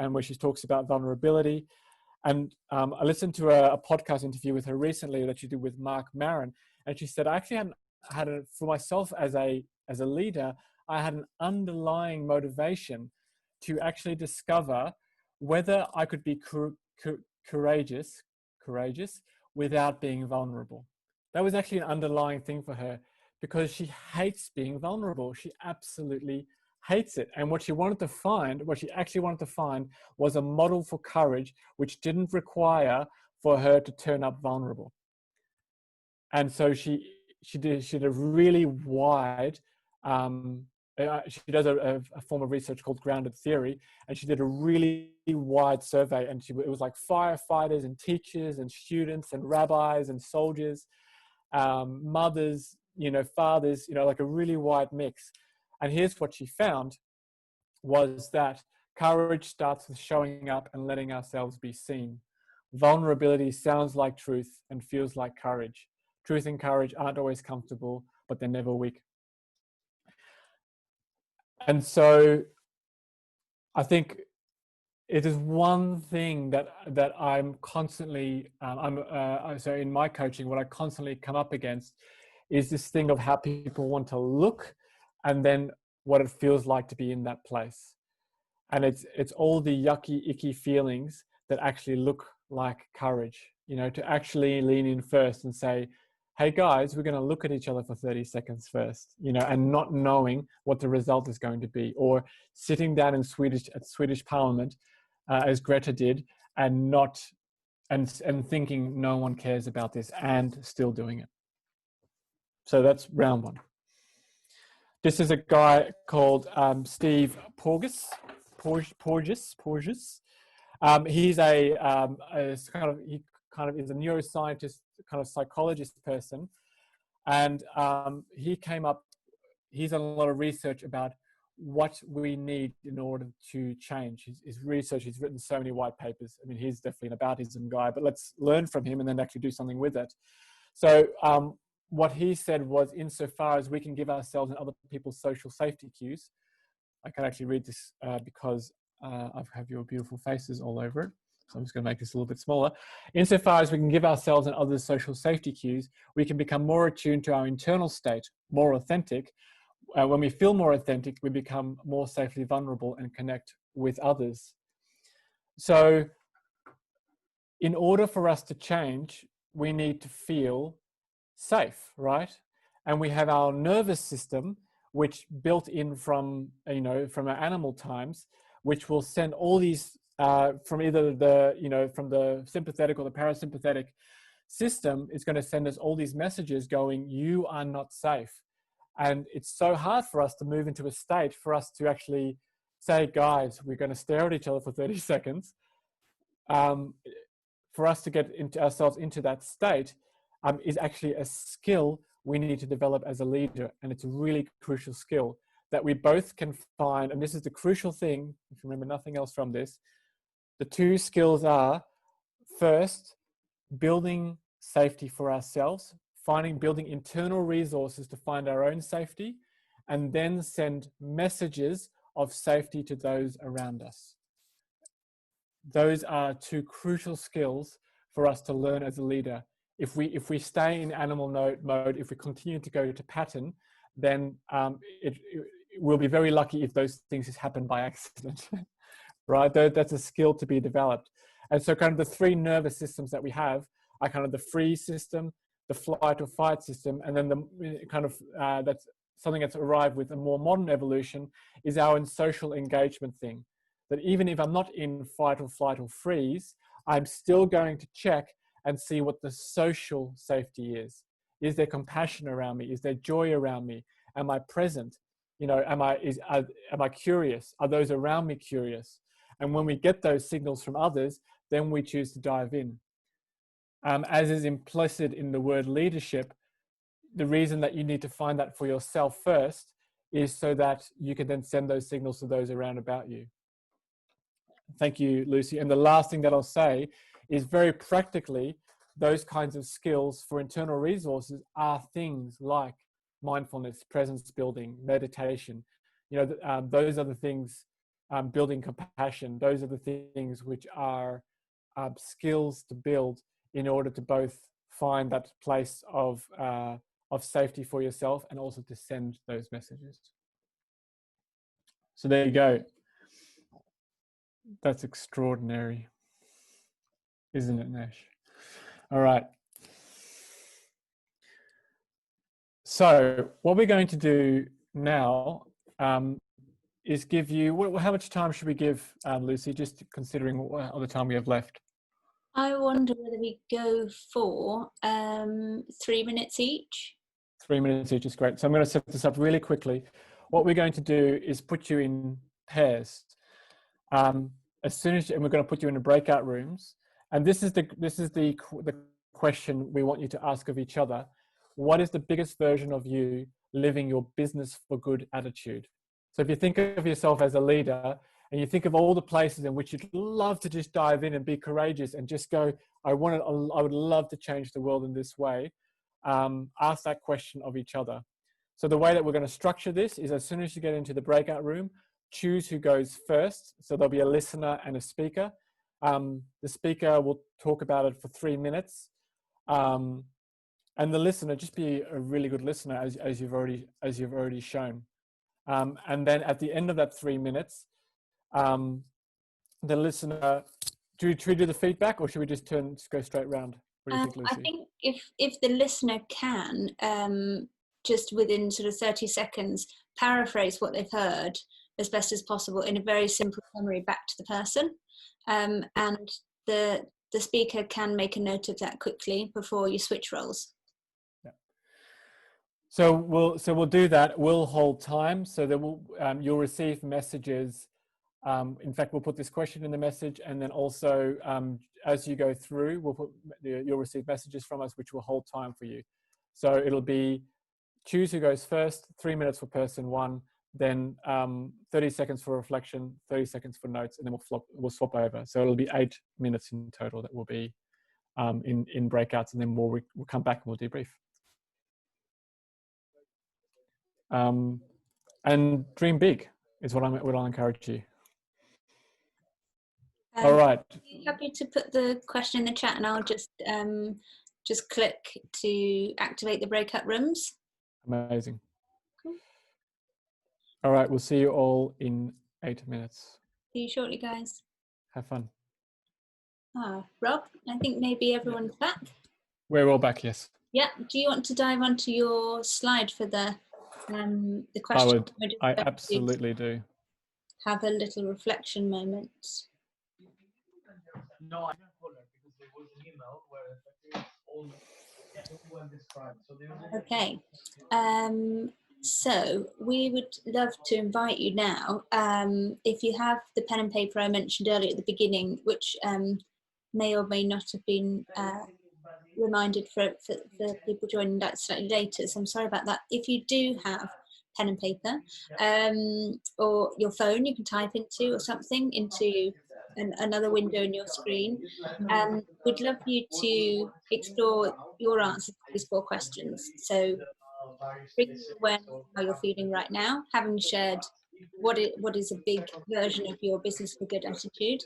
where she talks about vulnerability. And I listened to a podcast interview with her recently that she did with Mark Maron, and she said, I actually had for myself as a leader, I had an underlying motivation to actually discover whether I could be courageous without being vulnerable. That was actually an underlying thing for her, because she hates being vulnerable. She absolutely hates it. And what she actually wanted to find was a model for courage, which didn't require for her to turn up vulnerable. And so she did a really wide, she does a form of research called grounded theory, and she did a really wide survey, and it was like firefighters and teachers and students and rabbis and soldiers, mothers, you know, fathers, you know, like a really wide mix. And here's what she found was that courage starts with showing up and letting ourselves be seen. Vulnerability sounds like truth and feels like courage. Truth and courage aren't always comfortable, but they're never weak. And so I think it is one thing that I'm constantly, so in my coaching, what I constantly come up against is this thing of how people want to look, and then what it feels like to be in that place. And it's all the yucky, icky feelings that actually look like courage, you know, to actually lean in first and say, hey guys, we're going to look at each other for 30 seconds first, you know, and not knowing what the result is going to be, or sitting down in Swedish Parliament, as Greta did, and thinking no one cares about this, and still doing it. So that's round one. This is a guy called Steve Porges. He's he kind of is a neuroscientist, kind of psychologist person, and he's done a lot of research about what we need in order to change. His research, he's written so many white papers. I mean, he's definitely an Aboutism guy, but let's learn from him and then actually do something with it. So what he said was, insofar as we can give ourselves and other people social safety cues, I can actually read this because I have your beautiful faces all over it. So I'm just going to make this a little bit smaller. Insofar as we can give ourselves and others social safety cues, we can become more attuned to our internal state, more authentic. When we feel more authentic, we become more safely vulnerable and connect with others. So in order for us to change, we need to feel safe, right? And we have our nervous system, which built in from our animal times, which will send all these from either from the sympathetic or the parasympathetic system, is going to send us all these messages going, you are not safe. And it's so hard for us to move into a state for us to actually say, guys, we're going to stare at each other for 30 seconds. For us to get ourselves into that state is actually a skill we need to develop as a leader. And it's a really crucial skill that we both can find. And this is the crucial thing, if you remember nothing else from this. The two skills are, first, building safety for ourselves, building internal resources to find our own safety, and then send messages of safety to those around us. Those are two crucial skills for us to learn as a leader. If we stay in animal mode, if we continue to go to pattern, then we'll be very lucky if those things just happen by accident, right? That's a skill to be developed. And so kind of the three nervous systems that we have are kind of the freeze system, the flight or fight system, and then the kind of, that's something that's arrived with a more modern evolution, is our social engagement thing. That even if I'm not in fight or flight or freeze, I'm still going to check and see what the social safety is. Is there compassion around me? Is there joy around me? Am I present? You know, am I curious? Are those around me curious? And when we get those signals from others, then we choose to dive in. As is implicit in the word leadership, the reason that you need to find that for yourself first is so that you can then send those signals to those around about you. Thank you, Lucy. And the last thing that I'll say is, very practically, those kinds of skills for internal resources are things like mindfulness, presence building, meditation. You know, those are the things, building compassion. Those are the things which are skills to build in order to both find that place of safety for yourself and also to send those messages. So there you go. That's extraordinary, isn't it, Nash? All right. So what we're going to do now is give you, how much time should we give, Lucy, just considering what other time we have left?
I wonder whether we go for 3 minutes each.
3 minutes each is great. So I'm going to set this up really quickly. What we're going to do is put you in pairs. As soon as, and we're going to put you in the breakout rooms. And this is the question we want you to ask of each other. What is the biggest version of you living your business for good attitude? So if you think of yourself as a leader and you think of all the places in which you'd love to just dive in and be courageous and just go, I would love to change the world in this way. Ask that question of each other. So the way that we're going to structure this is, as soon as you get into the breakout room, choose who goes first. So there'll be a listener and a speaker. The speaker will talk about it for 3 minutes. And the listener, just be a really good listener, as you've already shown. And then at the end of that 3 minutes, the listener, should we do the feedback, or should we just go straight round? What do you think, Lucy?
I think if the listener can, just within sort of 30 seconds, paraphrase what they've heard as best as possible in a very simple summary back to the person. And the speaker can make a note of that quickly before you switch roles.
Yeah. So we'll do that. We'll hold time so that you'll receive messages. In fact, we'll put this question in the message, and then also as you go through, you'll receive messages from us which will hold time for you. So it'll be choose who goes first, 3 minutes for person one, then 30 seconds for reflection, 30 seconds for notes, and then we'll swap over. So it'll be 8 minutes in total that will be in breakouts, and then we'll come back and we'll debrief. And dream big is what I'll encourage you. All right.
Are you happy to put the question in the chat, and I'll just click to activate the breakout rooms?
Amazing. Cool. All right, we'll see you all in 8 minutes.
See you shortly, guys.
Have fun.
Rob, I think maybe everyone's back.
We're all back, yes.
Yeah. Do you want to dive onto your slide for the question?
I absolutely do.
Have a little reflection moment.
No, I didn't follow because there was an email where all described.
Okay. So we would love to invite you now. If you have the pen and paper I mentioned earlier at the beginning, which may or may not have been reminded for people joining that slightly later, so I'm sorry about that. If you do have pen and paper, or your phone you can type into, or something into another window in your screen, we'd love you to explore your answers to these 4 questions. So bring awareness of how you're feeling right now, having shared what is a big version of your business for good attitude,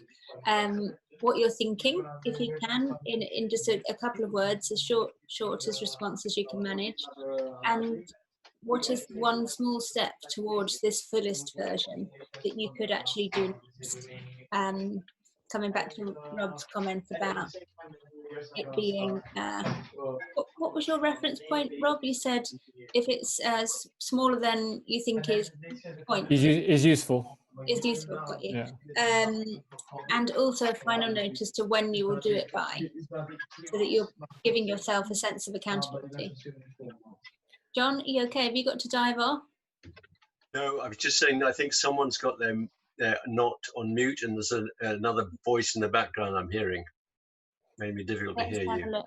what you're thinking, if you can, in just a couple of words, as short as response as you can manage, and what is one small step towards this fullest version that you could actually do next? Coming back to Rob's comment about it being, what was your reference point, Rob? You said if it's smaller than you think is point.
Is useful.
Is useful, got you.
Yeah.
And also a final note as to when you will do it by, so that you're giving yourself a sense of accountability. John, are you okay? Have you got to dive off?
No, I was just saying, I think someone's got them not on mute, and there's another voice in the background I'm hearing. Made me difficult to hear you.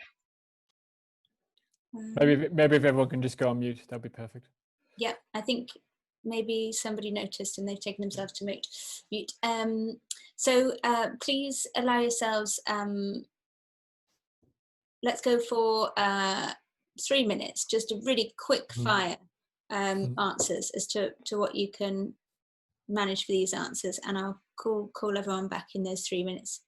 Maybe if everyone can just go on mute, that'd be perfect.
Yeah, I think maybe somebody noticed and they've taken themselves to mute. So please allow yourselves, let's go for 3 minutes, just a really quick fire answers as to what you can manage for these answers, and I'll call everyone back in those 3 minutes.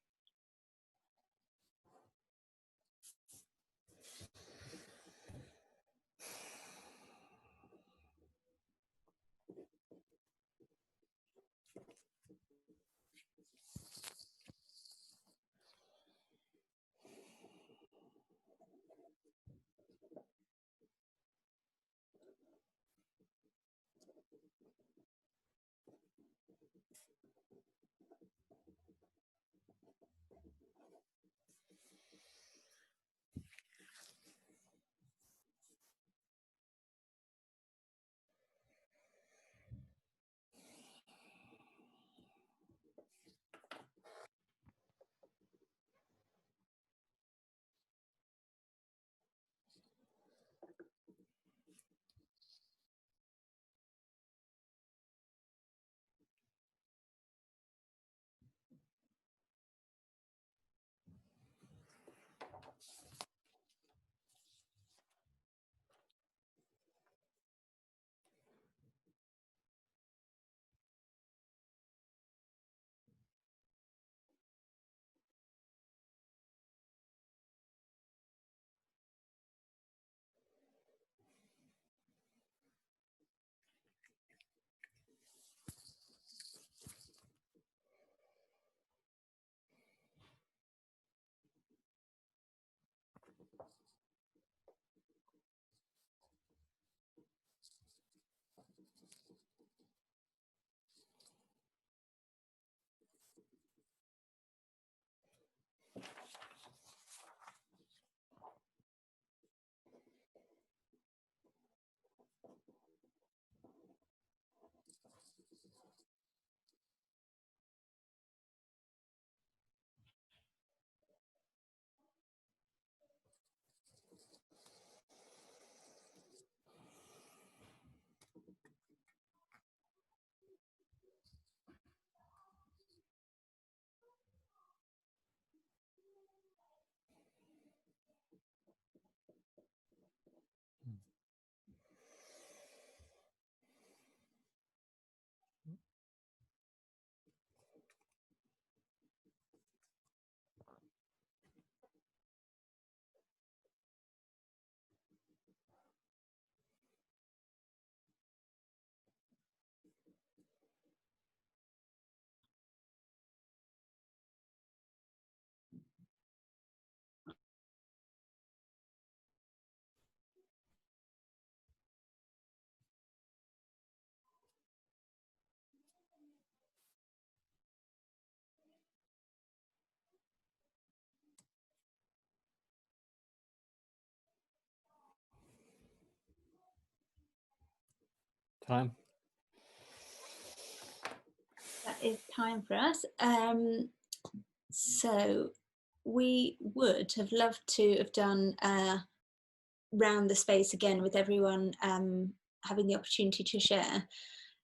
Time.
That is time for us. So we would have loved to have done round the space again with everyone having the opportunity to share.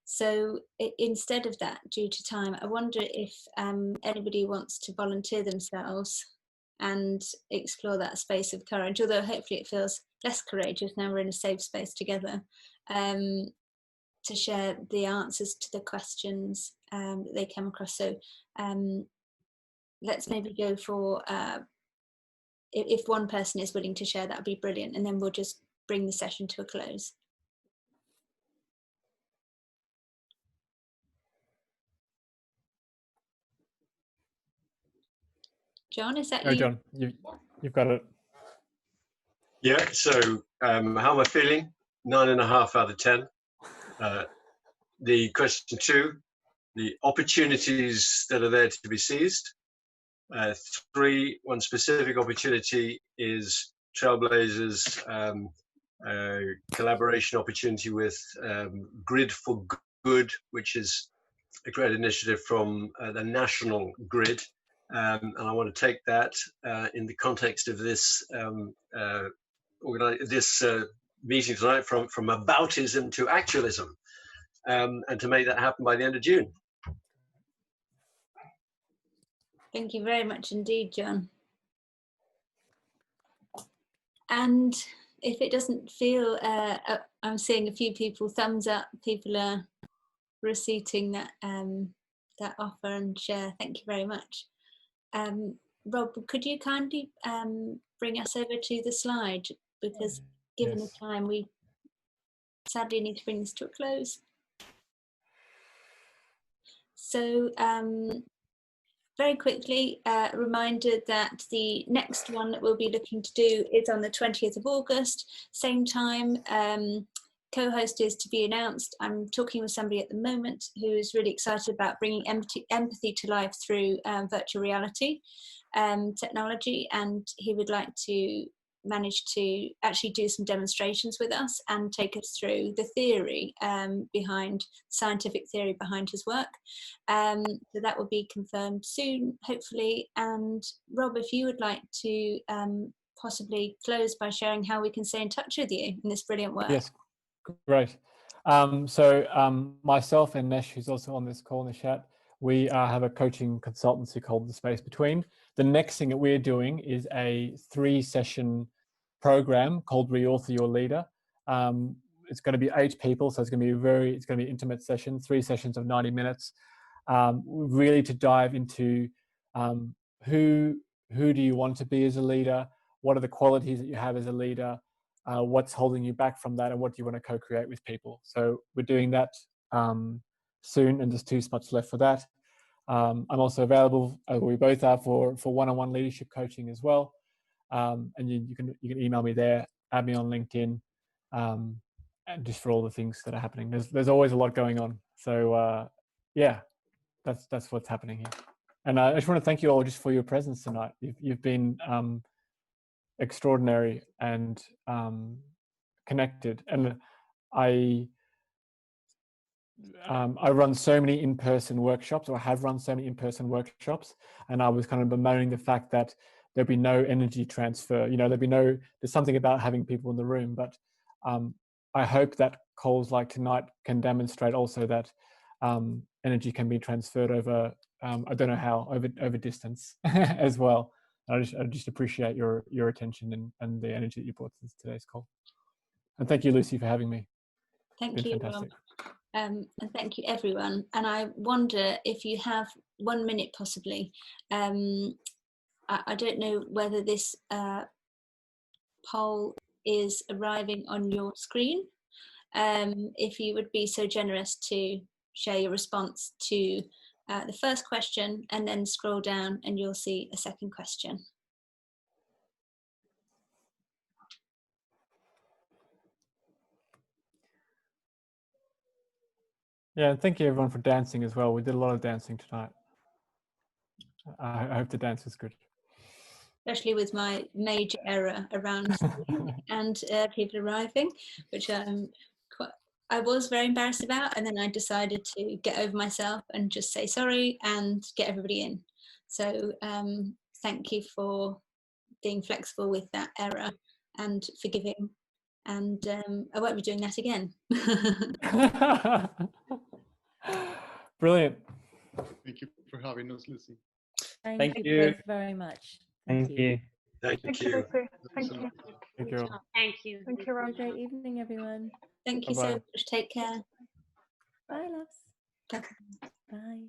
So instead of that, due to time, I wonder if anybody wants to volunteer themselves and explore that space of courage, although hopefully it feels less courageous now we're in a safe space together, to share the answers to the questions that they came across. So let's maybe go for, if one person is willing to share, that would be brilliant, and then we'll just bring the session to a close. John, is that
Oh,
you?
John, you've got it.
Yeah, so how am I feeling? 9.5 out of 10. The question 2, the opportunities that are there to be seized. 3, one specific opportunity is Trailblazers collaboration opportunity with Grid for Good, which is a great initiative from the National Grid. And I want to take that in the context of this meeting tonight from Aboutism to Actualism, and to make that happen by the end of June.
Thank you very much indeed, John. And if it doesn't feel, I'm seeing a few people thumbs up, people are receiving that that offer and share. Thank you very much. Rob, could you kindly bring us over to the slide, because given the time, we sadly need to bring this to a close. So very quickly, reminder that the next one that we'll be looking to do is on the 20th of August, same time. Co-host is to be announced. I'm talking with somebody at the moment who is really excited about bringing empathy to life through virtual reality technology, and he would like to manage to actually do some demonstrations with us and take us through the theory scientific theory behind his work. So that will be confirmed soon, hopefully. And Rob, if you would like to possibly close by sharing how we can stay in touch with you in this brilliant work.
Yes, great. Myself and Nesh, who's also on this call in the chat, we have a coaching consultancy called The Space Between. The next thing that we're doing is a 3-session program called Reauthor Your Leader. It's going to be 8 people, so it's going to be an intimate session, 3 sessions of 90 minutes, really to dive into who do you want to be as a leader, what are the qualities that you have as a leader, what's holding you back from that, and what do you want to co-create with people. So we're doing that soon, and there's 2 spots left for that. I'm also available, we both are, for one-on-one leadership coaching as well. And you can email me there, add me on LinkedIn, and just for all the things that are happening. There's always a lot going on. So yeah, that's what's happening here. And I just want to thank you all just for your presence tonight. You've been extraordinary and connected. And I run so many in-person workshops, or I have run so many in-person workshops, and I was kind of bemoaning the fact that there'd be no energy transfer. You know, there's something about having people in the room, but I hope that calls like tonight can demonstrate also that energy can be transferred over, I don't know how, over distance as well. I just appreciate your attention and the energy that you brought to today's call. And thank you, Lucy, for having me.
Thank you, Rob. And thank you, everyone. And I wonder if you have 1 minute, possibly. I don't know whether this poll is arriving on your screen. If you would be so generous to share your response to the first question, and then scroll down and you'll see a second question.
Yeah, and thank you everyone for dancing as well. We did a lot of dancing tonight. I hope the dance was good.
Especially with my major error around and people arriving, which I was very embarrassed about, and then I decided to get over myself and just say sorry and get everybody in. So thank you for being flexible with that error and forgiving, and I won't be doing that again.
Brilliant.
Thank you for having us, Lucy.
Thank you both very much.
Thank you.
Thank you.
Lucy. Thank you.
Thank you.
Thank you.
Thank you, Rob.
Have a great evening, everyone.
Thank you so much. Take care.
Bye, loves. Bye.